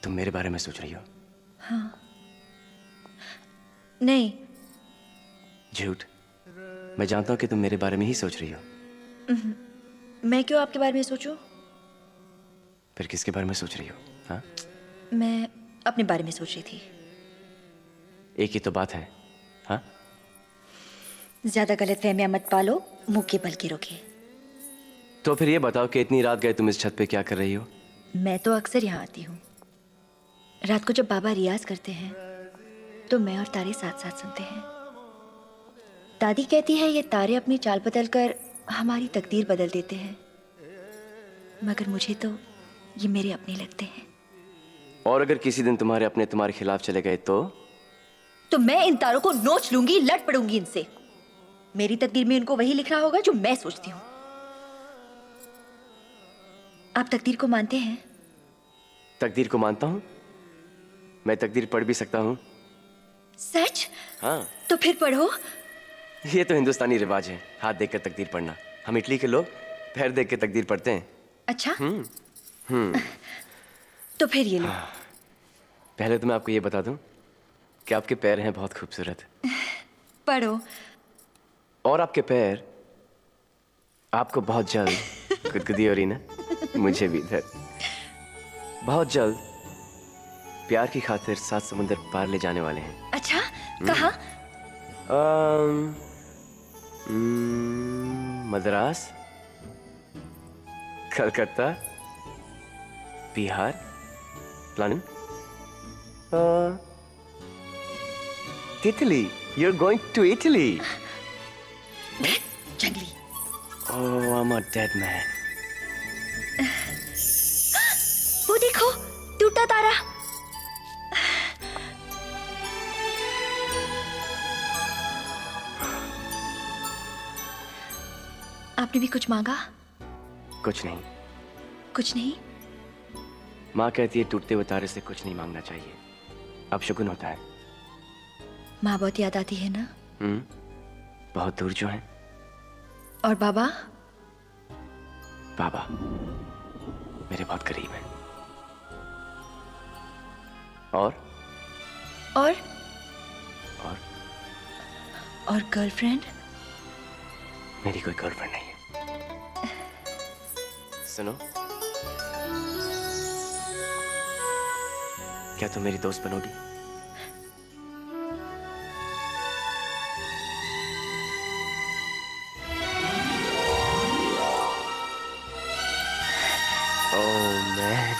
तुम मेरे बारे में सोच रही हो? हाँ। नहीं। झूठ। मैं जानता हूं कि तुम मेरे बारे में ही सोच रही हो। मैं क्यों आपके बारे में सोचूं? फिर किसके बारे में सोच रही हो? हाँ? मैं अपने बारे में सोच रही थी। एक ही तो बात है। हाँ? ज्यादा गलतफहमियां मत पालो, मुंह के बल के रोके। तो फिर ये बताओ कि इतनी रात गए तुम इस छत पे क्या कर रही हो? मैं तो अक्सर यहाँ आती हूँ। रात को जब बाबा रियाज करते हैं तो मैं और तारे साथ साथ सुनते हैं। दादी कहती है ये तारे अपनी चाल बदलकर हमारी तकदीर बदल देते हैं, मगर मुझे तो ये मेरे अपने लगते हैं। और अगर किसी दिन तुम्हारे अपने तुम्हारे खिलाफ चले गए तो मैं इन तारों को नोच लूंगी, लड़ पड़ूंगी इनसे। मेरी तकदीर में इनको वही लिखना होगा जो मैं सोचती हूँ। आप तकदीर को मानते हैं? तकदीर को मानता हूँ। मैं तकदीर पढ़ भी सकता हूँ। सच? हाँ। तो फिर पढ़ो। ये तो हिंदुस्तानी रिवाज है, हाथ देखकर तकदीर पढ़ना। हम इटली के लोग पैर देख के तकदीर पढ़ते हैं। अच्छा। तो फिर ये लो। पहले तो मैं आपको ये बता दूं कि आपके पैर हैं बहुत खूबसूरत। पढ़ो। और आपके पैर आपको बहुत जल्द गुदगुदी हो रही ना, मुझे भी इधर बहुत जल्द प्यार की खातिर 7 समुंदर पार ले जाने वाले हैं। अच्छा, कहाँ? Madras, Calcutta, Bihar, London, Italy. You're going to Italy. जंगली। Oh, I'm a dead man. वो देखो, टूटा तारा। आपने भी कुछ मांगा? कुछ नहीं। कुछ नहीं? माँ कहती है टूटते हुए तारे से कुछ नहीं मांगना चाहिए, अब शगुन होता है। माँ बहुत याद आती है ना? बहुत दूर जो है। और बाबा? बाबा मेरे बहुत करीब है। और और और और गर्लफ्रेंड? मेरी कोई गर्लफ्रेंड नहीं है। सुनो, क्या तुम मेरी दोस्त बनोगी? Oh man.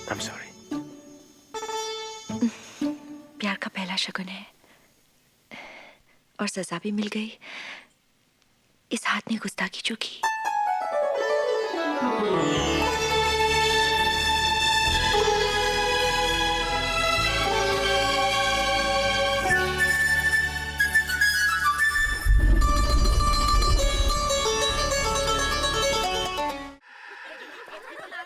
I'm sorry. प्यार का पहला शगुन है और सजा भी मिल गई। इस हाथ ने गुस्ताखी जो की।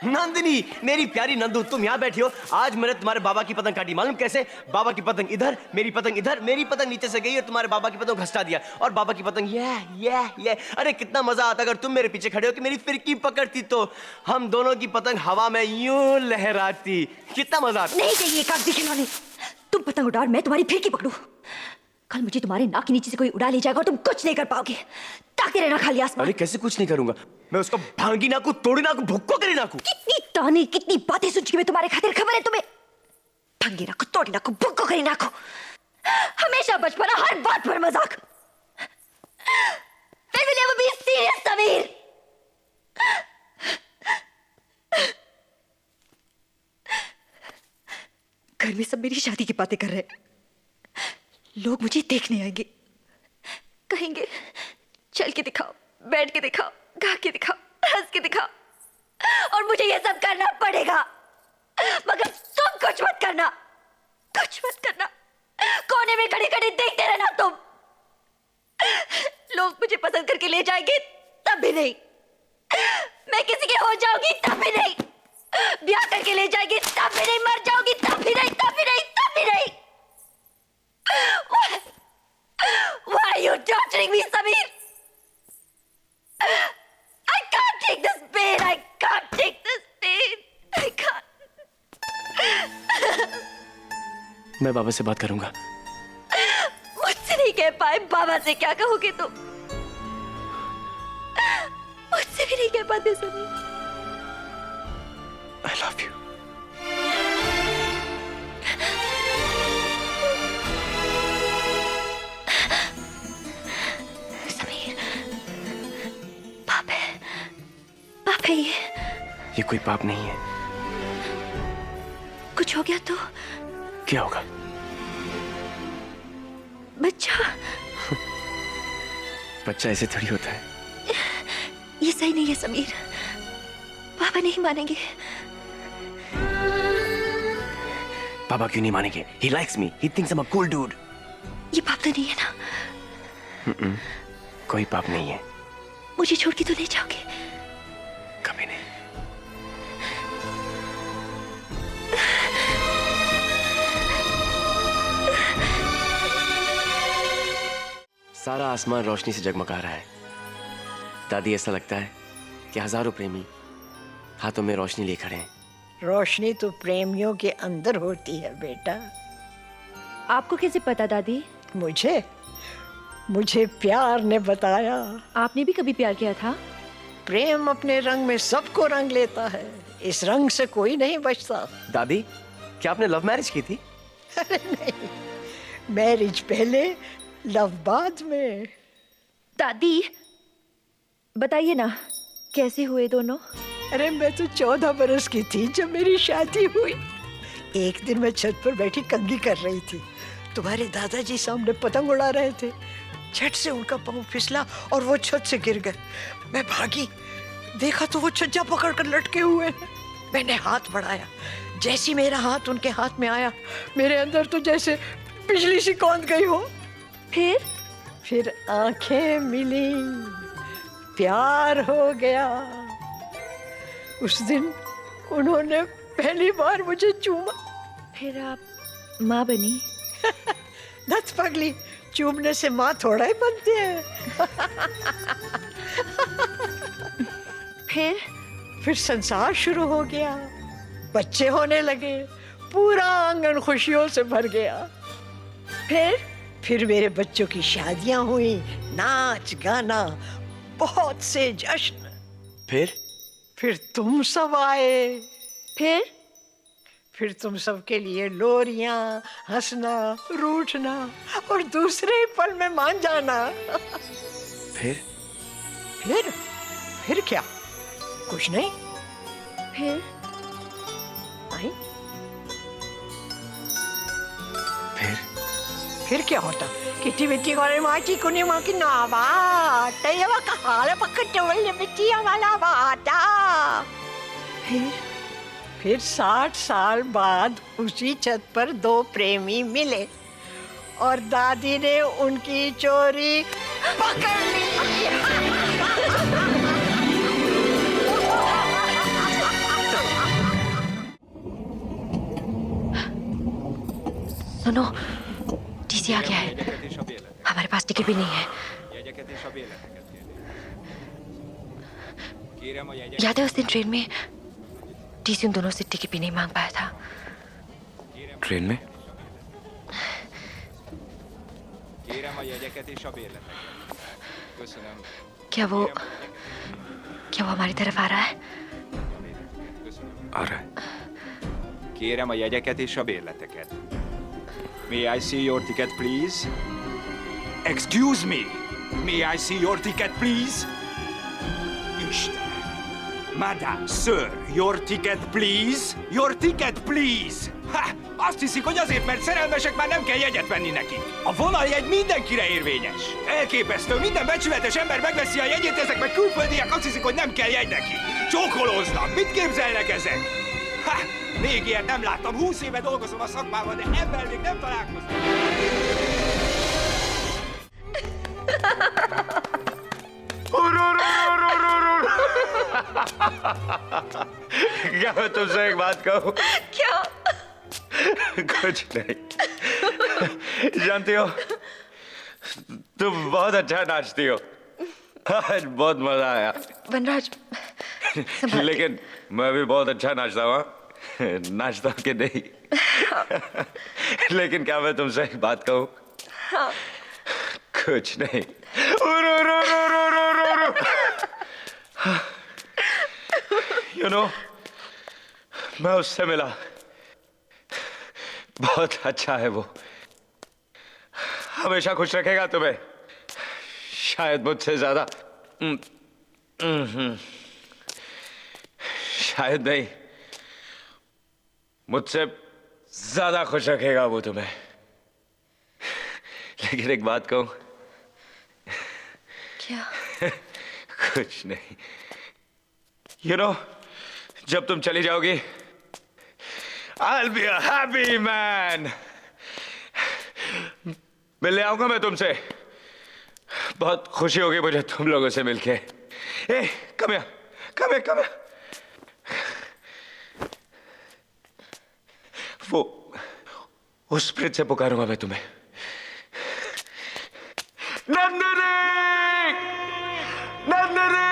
No! नंदिनी, मेरी प्यारी नंदू, तुम यहाँ बैठी हो। आज मैंने तुम्हारे बाबा की पतंग काटी, मालूम कैसे? बाबा की पतंग इधर, मेरी पतंग इधर, मेरी पतंग नीचे से गई और तुम्हारे बाबा की पतंग घसटा दिया, और बाबा की पतंग ये। अरे कितना मजा आता अगर तुम मेरे पीछे खड़े हो कि मेरी फिरकी पकड़ती तो हम दोनों की पतंग हवा में यूं लहराती। कितना मजा आता। नहीं चाहिए कागजी खिलौने। तुम पतंग उड़ाओ, मैं तुम्हारी फिरकी पकड़ू। कल मुझे तुम्हारे नाक के नीचे से कोई उड़ा ले जाएगा और तुम कुछ नहीं कर पाओगे। ताकते रहना खाली आसमान। अरे कैसे कुछ नहीं करूंगा? मैं उसको भांगी नाकू, तोड़ी नाकू, भुक्को करी नाकू। कितनी ताने, कितनी बातें सुन चुकी मैं तुम्हारे खातिर। खबर है तुम्हें? भांगी नाकू, तोड़ी नाकू, भुक्को करी नाकू। हमेशा बचपना, हर बात पर मजाक। When will you ever be serious, Sameer? घर में सब मेरी शादी की बातें कर रहे हैं। लोग मुझे देखने आएंगे, कहेंगे चल के दिखाओ, बैठ के दिखाओ, गा के दिखाओ, हंस के दिखाओ, और मुझे ये सब करना पड़ेगा। मगर तुम कुछ मत करना, कुछ मत करना। कोने में खड़े खड़े देखते रहना तुम। लोग मुझे पसंद करके ले जाएंगे तब भी नहीं, मैं किसी के हो जाऊंगी तब भी नहीं, ब्याह करके ले जाएंगे तब भी नहीं, मर जाऊंगी तब भी नहीं, तब भी नहीं, तब भी नहीं। Why are you torturing me, Sameer? I can't take this pain. I can't take this pain. I can't. मैं बाबा से बात करूंगा। मुझसे नहीं कह पाए, बाबा से क्या कहोगे तुम? मुझसे भी नहीं कह पाते Sameer. I love you. Sameer, पाप है ये कोई पाप नहीं है। कुछ हो गया तो? क्या होगा? बच्चा। बच्चा ऐसे थोड़ी होता है। ये सही नहीं है समीर, पापा नहीं मानेंगे। पापा क्यों नहीं मानेंगे? He likes me. He thinks I'm a cool dude. ये पाप तो नहीं है ना? कोई पाप नहीं है। मुझे छोड़ के तो नहीं जाओगे? कभी नहीं। सारा आसमान रोशनी से जगमगा रहा है। दादी, ऐसा लगता है कि हजारों प्रेमी हाथों में रोशनी लिए खड़े हैं। रोशनी तो प्रेमियों के अंदर होती है बेटा। आपको कैसे पता दादी? मुझे प्यार ने बताया। आपने भी कभी प्यार किया था? प्रेम अपने रंग में सबको रंग लेता है, इस रंग से कोई नहीं बचता। दादी, क्या आपने लव मैरिज की थी? अरे नहीं, मैरिज पहले लव बाद में। दादी बताइए ना, कैसे हुए दोनों? अरे मैं तो 14 बरस की थी जब मेरी शादी हुई। एक दिन मैं छत पर बैठी कंघी कर रही थी, तुम्हारे दादाजी सामने पतंग उड़ा रहे थे। झट से उनका पाँव फिसला और वो छत से गिर गए। मैं भागी, देखा तो वो छज्जा पकड़कर लटके हुए हैं। मैंने हाथ बढ़ाया, जैसी मेरा हाथ उनके हाथ में आया, मेरे अंदर तो जैसे बिजली सी कौंध गई हो। फिर आंखें मिली, प्यार हो गया। उस दिन उन्होंने पहली बार मुझे चूमा। फिर आप माँ बनी? नथ पगली, चूमने से माँ थोड़ा ही बनती है। फिर संसार शुरू हो गया, बच्चे होने लगे, पूरा आंगन खुशियों से भर गया। फिर मेरे बच्चों की शादियां हुई, नाच गाना, बहुत से जश्न। फिर तुम सब आए। फिर तुम सब के लिए लोरियां, हंसना, रूठना और दूसरे ही पल में मान जाना। फिर क्या? कुछ नहीं। आई? फिर क्या होता? किटी बिट्टी कोने माची कुनी माकी नावा तयवा कहाला पकटवले बिटिया वाला बाटा। फिर 60 साल बाद उसी छत पर 2 प्रेमी मिले और दादी ने उनकी चोरी पकड़ ली। सुनो, टीसी आ गया है। हमारे पास टिकट भी नहीं है। याद है उस दिन ट्रेन में टीसी उन दोनों से टिकट भी नहीं मांग पाया था। ट्रेन में? क्या वो हमारी तरफ आ रहा है? आ रहा है। Kérem a jegyeket és a bérleteket. May I see your ticket, please? Excuse me! May I see your ticket, please? Isten! Madame, sir, your ticket, please? Your ticket, please! Ha! Azt hiszik, hogy azért, mert szerelmesek, már nem kell jegyet venni nekik. A vonaljegy mindenkire érvényes. Elképesztő, minden becsületes ember megveszi a jegyét, ezek meg külföldiek azt hiszik, hogy nem kell jegy neki. Csókolóznak, mit képzelnek ezek? Ha! Még ilyet nem láttam, 20 éve dolgozom a szakmában, de ebben még nem találkoztam. क्या मैं तुमसे एक बात कहूँ? क्या? कुछ नहीं। जानती हो, तुम बहुत अच्छा नाचती हो। आज बहुत मजा आया। वनराज, लेकिन मैं भी बहुत अच्छा नाचता हूँ। नाचता हूँ कि नहीं? लेकिन क्या मैं तुमसे एक बात कहूँ? कुछ नहीं। You know, मैं उससे मिला, बहुत अच्छा है वो, हमेशा खुश रखेगा तुम्हें, शायद मुझसे ज्यादा, शायद नहीं, मुझसे ज्यादा खुश रखेगा वो तुम्हें। लेकिन एक बात कहूं? क्या? कुछ नहीं। You know, जब तुम चली जाओगी, I'll be a happy man. मिलने आऊंगा मैं तुमसे, बहुत खुशी होगी मुझे तुम लोगों से मिलके। ए, come here, come here, come here. वो उस प्रीत से पुकारूंगा मैं तुम्हें। नंदिनी, नंदिनी।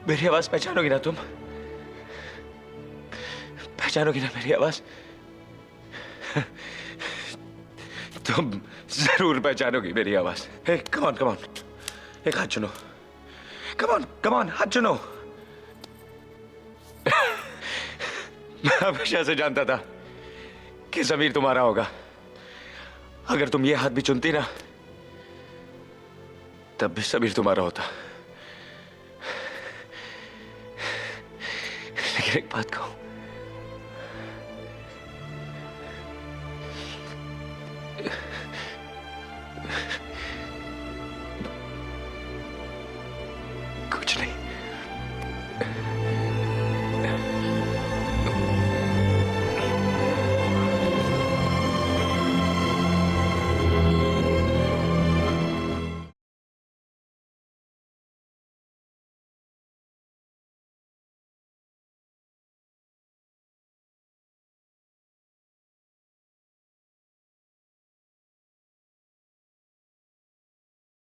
मेरी आवाज पहचानोगी ना तुम? पहचानोगी ना मेरी आवाज? तुम जरूर पहचानोगी मेरी आवाज। हे, कम ऑन, कम ऑन, एक हाथ चुनो। कम ऑन, कम ऑन, हाथ चुनो। मैं हमेशा से जानता था कि समीर तुम्हारा होगा। अगर तुम ये हाथ भी चुनती ना, तब भी समीर तुम्हारा होता। लेकिन एक बात कहूं, कुछ नहीं।